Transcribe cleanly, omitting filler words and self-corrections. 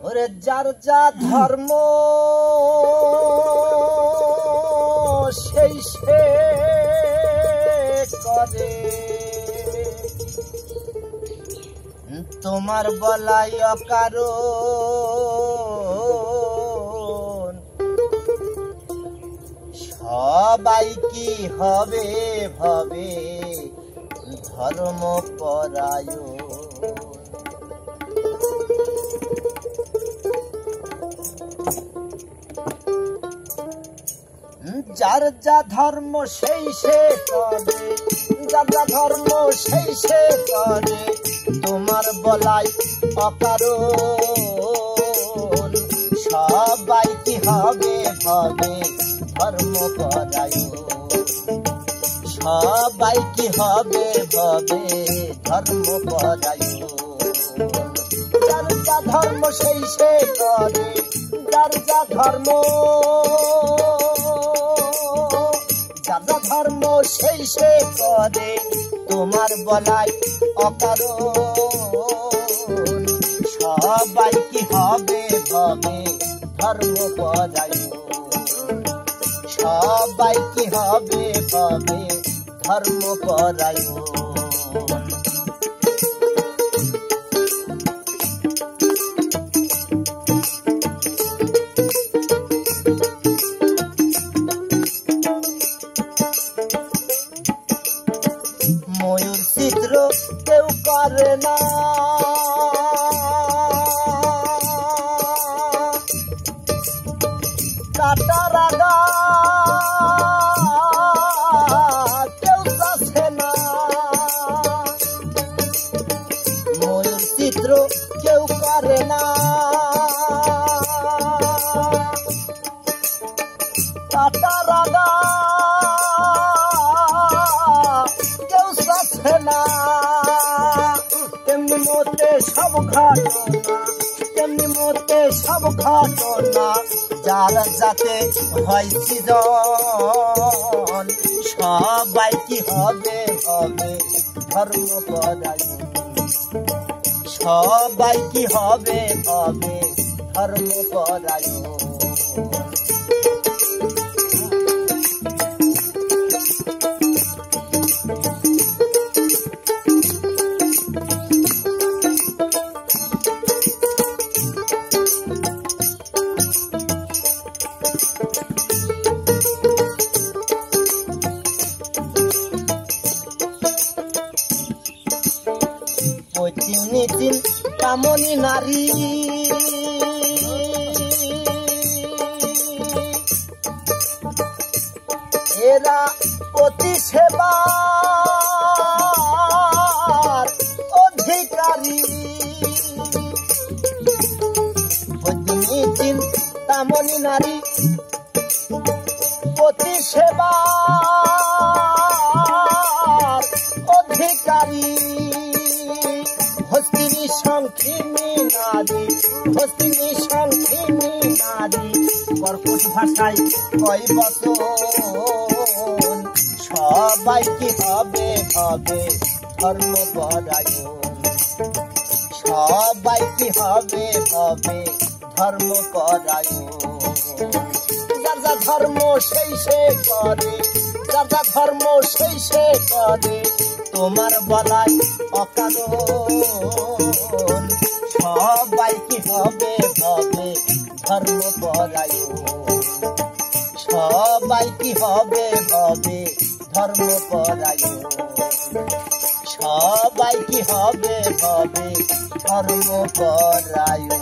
ওরে যার যা ধর্ম সেই সে করে, তোমার বলাই অকারণ। সবাই কি হবে ভাবে ধর্মপরায়ণ। যার যা ধর্ম সেই সে করে, যার যা ধর্ম সেই সে করে, তোমার বলাই অকারণ। সবাই কি হবে ভাবে ধর্মপরায়ণ। সবাই কি হবে ভাবে ধর্মপরায়ণ। যার যা ধর্ম সেই সে করে, যার যা ধর্ম, যার যা ধর্ম সেই সে করে, তোমার বলাই অকারণ। সবাই কি হবে ভাবে ধর্মপরায়ণ। সবাই কি হবে ভাবে ধর্মপরায়ণ। ময়ূর চিত্র কেউ করে না, কাটার আগা কেউ চাচ্ছে না। ময়ূর চিত্র কেউ করে না, কাটার আগা কেউ চাচ্ছে না। তেমনি মতে সব ঘটনা, তেমনি মতে সব ঘটনা, যার যাতে হয় সৃজন। সবাই কি হবে হবে ধর্মপরায়ণ। সবাই কি হবে হবে ধর্মপরায়ণ। প্রতিনিধিন কামনী নারী, এরা অতি সেবার অধিকারী। প্রতিনিধিন কামনী নারী অতি সেবার অধিকারী। হস্তিনী সংখিনী নারী, হস্তিনী সংখিনী নারী, কর্কশ ভাষায় কয় বচন। সবাই কি হবে হবে ধর্মপরায়ণ। সবাই কি হবে হবে ধর্মপরায়ণ। যার যা ধর্ম সেই সে করে, যার যা ধর্ম সেই সে করে, তোমার বলাই অকারণ। সবাই কি হবে হবে ধর্মপরায়ণ। সবাই কি হবে হবে ধর্মপরায়ণ। সবাই কি হবে হবে ধর্মপরায়ণ।